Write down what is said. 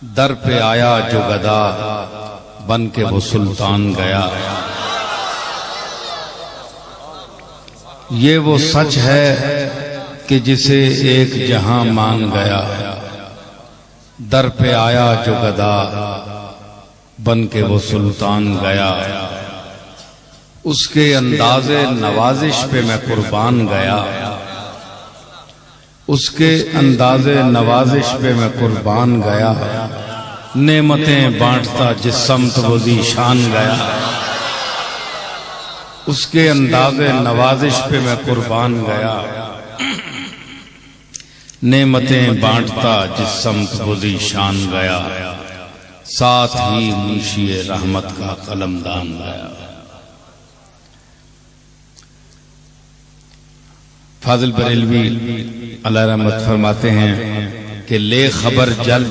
दर पे आया जो गदा बन के वो सुल्तान गया। ये वो सच है कि जिसे एक जहां मान गया। दर पे आया जो गदा बन के वो सुल्तान गया। उसके अंदाज़े नवाजिश पे मैं कुर्बान गया। उसके अंदाज़े नवाजिश पे मैं कुर्बान गया। नेमतें बांटता जिस समत वो ज़ीशान गया। उसके अंदाज़े नवाजिश पे मैं कुर्बान गया। नेमतें बांटता जिस समत वो ज़ीशान गया। साथ ही मुंशी रहमत का कलमदान गया। फाजिल बरेलवी अलैहि रहमत फरमाते हैं कि ले खबर जल